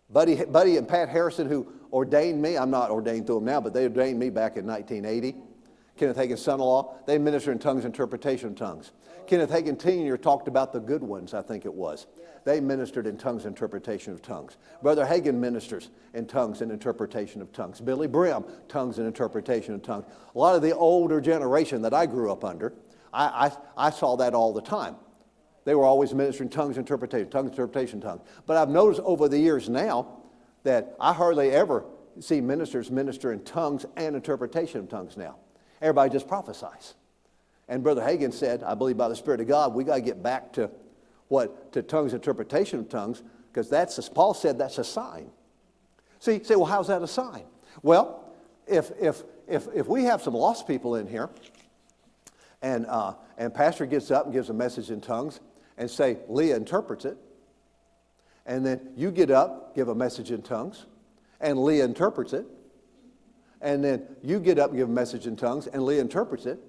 Buddy and Pat Harrison, who ordained me, I'm not ordained through them now, but they ordained me back in 1980. Kenneth Hagin's son-in-law, they minister in tongues, interpretation of tongues. Kenneth Hagin Sr. talked about the good ones, I think it was. They ministered in tongues, interpretation of tongues. Brother Hagin ministers in tongues and interpretation of tongues. Billy Brim, tongues and interpretation of tongues. A lot of the older generation that I grew up under, I saw that all the time. They were always ministering tongues, interpretation, tongues. But I've noticed over the years now that I hardly ever see ministers minister in tongues and interpretation of tongues now. Everybody just prophesies. And Brother Hagin said, I believe by the Spirit of God, we got to get back to tongues, interpretation of tongues, because Paul said that's a sign. See, you say, well, how's that a sign? Well, if we have some lost people in here, and pastor gets up and gives a message in tongues, and say, Leah interprets it, and then you get up, give a message in tongues, and Leah interprets it, and then you get up and give a message in tongues, and Leah interprets it,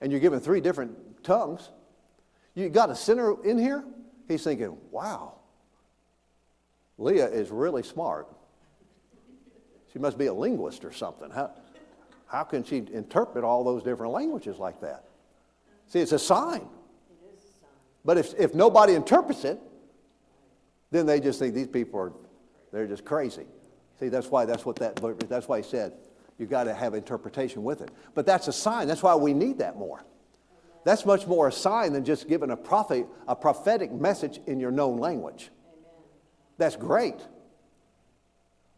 and you're given 3 different tongues, you got a sinner in here? He's thinking, wow, Leah is really smart. She must be a linguist or something. How can she interpret all those different languages like that? See, it's a sign. It is a sign. But if nobody interprets it, then they just think these people they're just crazy. See, that's why he said you got to have interpretation with it. But that's a sign. That's why we need that more. That's much more a sign than just giving a prophetic message in your known language. Amen. That's great.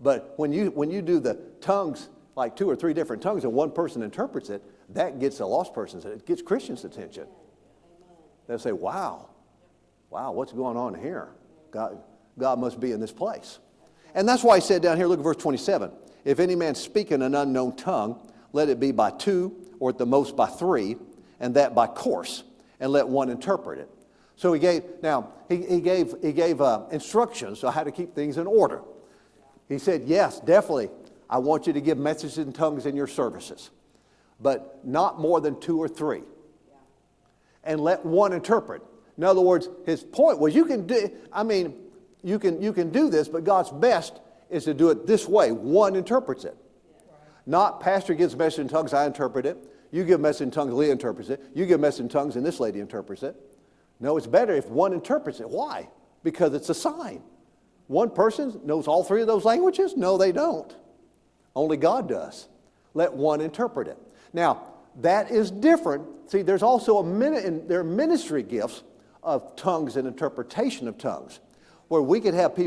But when you do the tongues, like 2 or 3 different tongues, and one person interprets it, that gets a lost person's, it gets Christians' attention. They'll say, wow, what's going on here? God must be in this place. And that's why he said down here, look at verse 27. If any man speak in an unknown tongue, let it be by 2, or at the most by 3, and that by course, and let one interpret it. So he gave instructions on how to keep things in order. He said, yes, definitely, I want you to give messages in tongues in your services, but not more than 2 or 3. Yeah. And let one interpret. In other words, his point was you can do this, but God's best is to do it this way. One interprets it. Yeah. Not pastor gives a message in tongues, I interpret it. You give a message in tongues, Leah interprets it. You give a message in tongues, and this lady interprets it. No, it's better if one interprets it. Why? Because it's a sign. One person knows all 3 of those languages? No, they don't. Only God does. Let one interpret it. Now, that is different. See, there's also there are ministry gifts of tongues and interpretation of tongues, where we could have